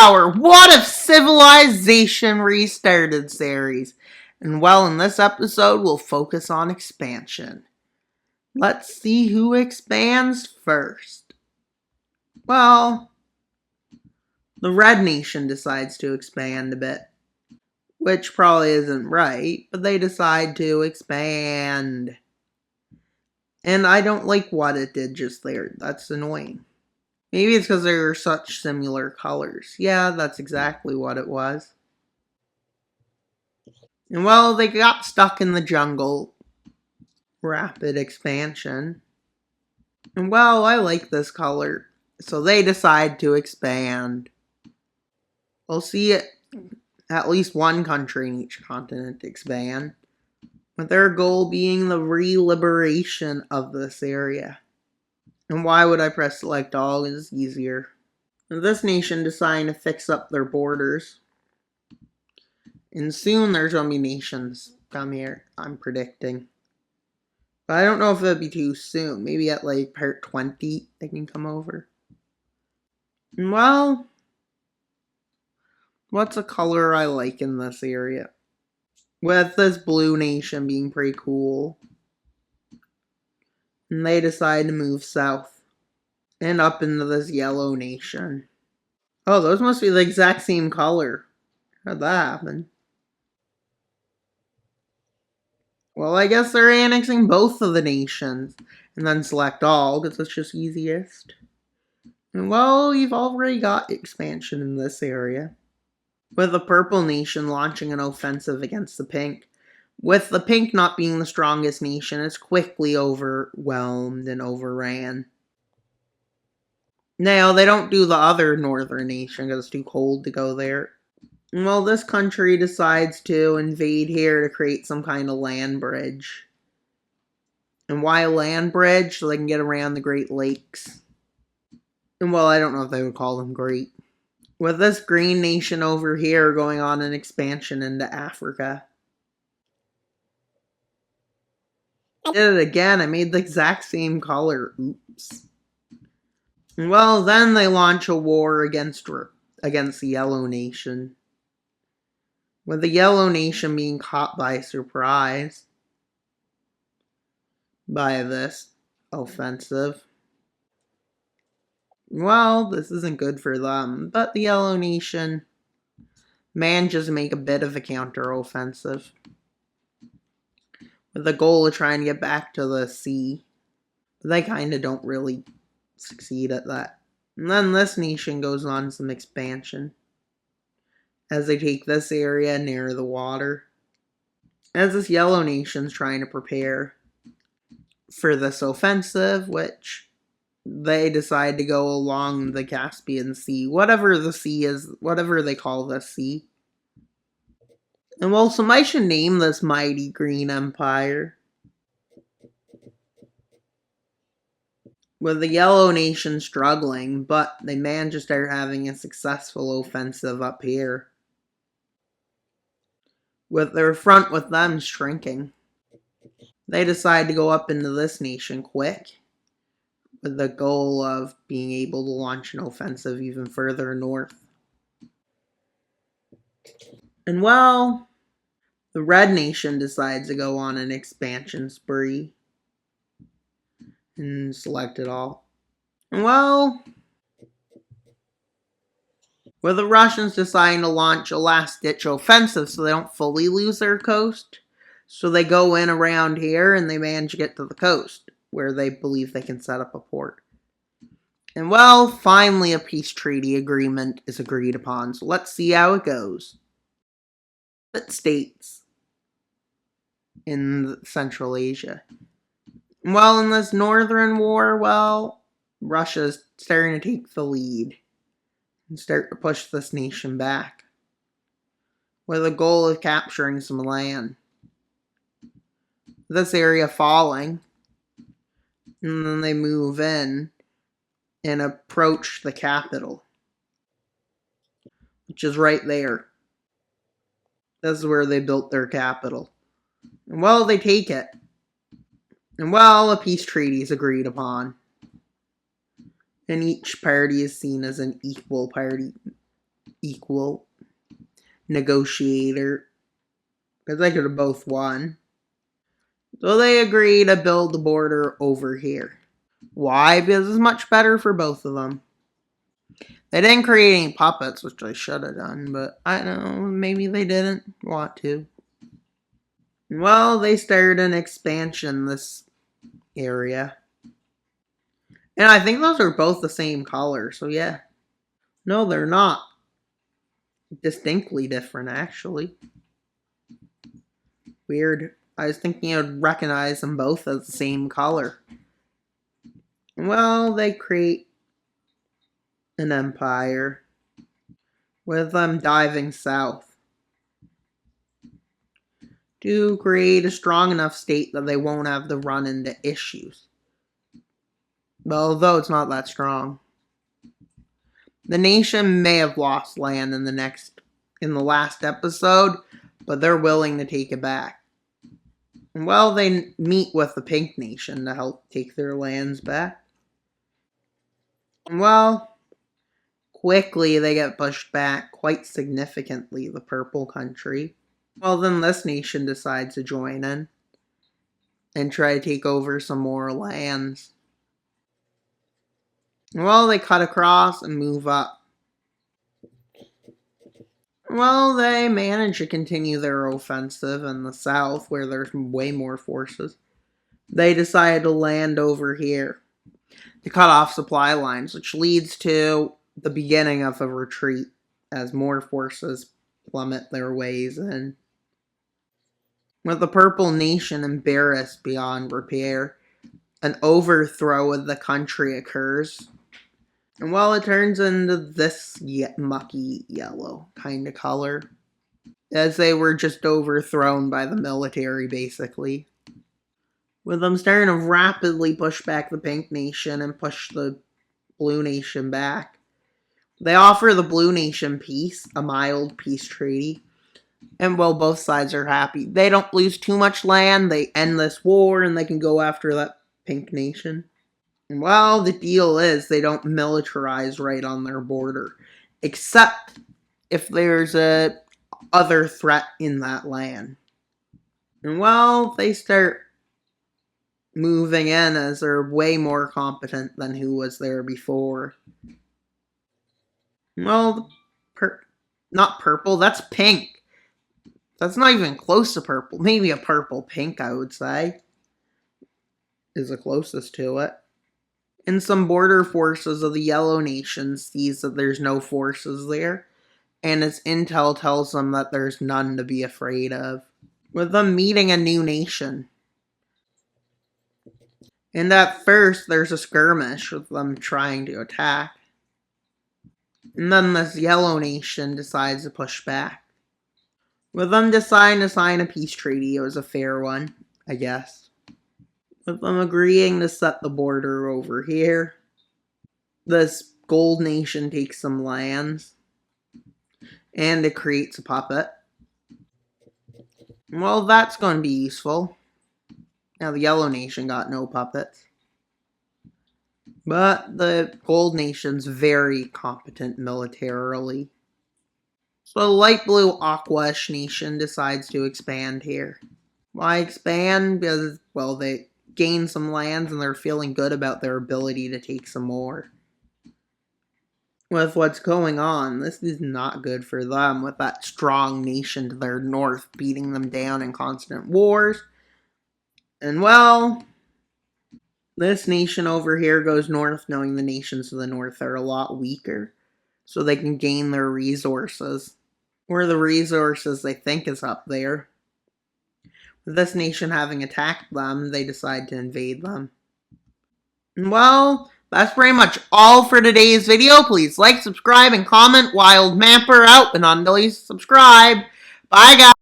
our What If Civilization Restarted series. And well, in this episode, we'll focus on expansion. Let's see who expands first. Well, the Red Nation decides to expand a bit, which probably isn't right, but they decide to expand. And I don't like what it did just there. That's annoying. Maybe it's because they are such similar colors. Yeah, that's exactly what it was. And well, they got stuck in the jungle. Rapid expansion. And well, I like this color. So they decide to expand. We'll see at least one country in each continent expand, with their goal being the re-liberation of this area. And why would I press select all? It's easier. This nation deciding to fix up their borders. And soon there's going to be nations come here, I'm predicting. But I don't know if that'd be too soon. Maybe at like part 20 they can come over. And well, what's a color I like in this area? With this blue nation being pretty cool. And they decide to move south. And up into this yellow nation. Oh, those must be the exact same color. How'd that happen? Well, I guess they're annexing both of the nations. And then select all, because it's just easiest. And well, you've already got expansion in this area. With the purple nation launching an offensive against the pink. With the pink not being the strongest nation, it's quickly overwhelmed and overran. Now, they don't do the other northern nation because it's too cold to go there. Well, this country decides to invade here to create some kind of land bridge. And why a land bridge? So they can get around the Great Lakes. And well, I don't know if they would call them great. With this green nation over here going on an expansion into Africa. I did it again. I made the exact same color. Oops. Well, then they launch a war against the Yellow Nation. With the Yellow Nation being caught by surprise by this offensive. Well, this isn't good for them, but the Yellow Nation manages to make a bit of a counter-offensive. With the goal of trying to get back to the sea. But they kind of don't really succeed at that. And then this nation goes on some expansion. As they take this area near the water. As this Yellow Nation's trying to prepare for this offensive, which they decide to go along the Caspian Sea. Whatever the sea is, whatever they call the sea. And well, I should name this Mighty Green Empire. With the Yellow Nation struggling, but they manage to start having a successful offensive up here. With their front with them shrinking. They decide to go up into this nation quick. With the goal of being able to launch an offensive even further north. And well, the Red Nation decides to go on an expansion spree. And select it all. And well, with the Russians deciding to launch a last-ditch offensive so they don't fully lose their coast. So they go in around here and they manage to get to the coast, where they believe they can set up a port. And well, finally a peace treaty agreement is agreed upon, so let's see how it goes. It states in Central Asia. Well, in this northern war, well, Russia's starting to take the lead and start to push this nation back with the goal of capturing some land. This area falling, and then they move in and approach the capital, which is right there. This is where they built their capital. And well, they take it. And well, a peace treaty is agreed upon. And each party is seen as an equal equal negotiator, because they could have both won. So they agree to build the border over here. Why? Because it's much better for both of them. They didn't create any puppets, which they should have done, but I don't know, maybe they didn't want to. Well, they started an expansion this area. And I think those are both the same color, so yeah. No, they're not. Distinctly different, actually. Weird. I was thinking I'd recognize them both as the same color. Well, they create an empire with them diving south to create a strong enough state that they won't have to run into issues. Well, although it's not that strong. The nation may have lost land in the last episode, but they're willing to take it back. Well, they meet with the Pink Nation to help take their lands back. Well, quickly they get pushed back quite significantly, the Purple Country. Well, then this nation decides to join in and try to take over some more lands. Well, they cut across and move up. Well, they manage to continue their offensive in the south, where there's way more forces. They decide to land over here to cut off supply lines, which leads to the beginning of a retreat as more forces plummet their ways in. With the Purple Nation embarrassed beyond repair, an overthrow of the country occurs. And well, it turns into this mucky yellow kind of color, as they were just overthrown by the military, basically. With them starting to rapidly push back the Pink Nation and push the Blue Nation back, they offer the Blue Nation peace, a mild peace treaty. And well, both sides are happy. They don't lose too much land, they end this war, and they can go after that Pink Nation. Well, the deal is they don't militarize right on their border, except if there's a other threat in that land. And well, they start moving in as they're way more competent than who was there before. Well, not purple, that's pink. That's not even close to purple. Maybe a purple pink, I would say, is the closest to it. And some border forces of the Yellow Nation sees that there's no forces there, and its intel tells them that there's none to be afraid of, with them meeting a new nation. And at first, there's a skirmish with them trying to attack. And then this Yellow Nation decides to push back. With them deciding to sign a peace treaty, it was a fair one, I guess. With them agreeing to set the border over here. This Gold Nation takes some lands. And it creates a puppet. Well, that's going to be useful. Now, the Yellow Nation got no puppets. But the Gold Nation's very competent militarily. So the Light Blue Aquash Nation decides to expand here. Why expand? Because, well, they gain some lands and they're feeling good about their ability to take some more. With what's going on, this is not good for them, with that strong nation to their north beating them down in constant wars. And well, this nation over here goes north, knowing the nations to the north are a lot weaker, so they can gain their resources, or the resources they think is up there. With this nation having attacked them, they decide to invade them. Well, that's pretty much all for today's video. Please like, subscribe, and comment. Wild Mapper out, but not until you subscribe. Bye, guys.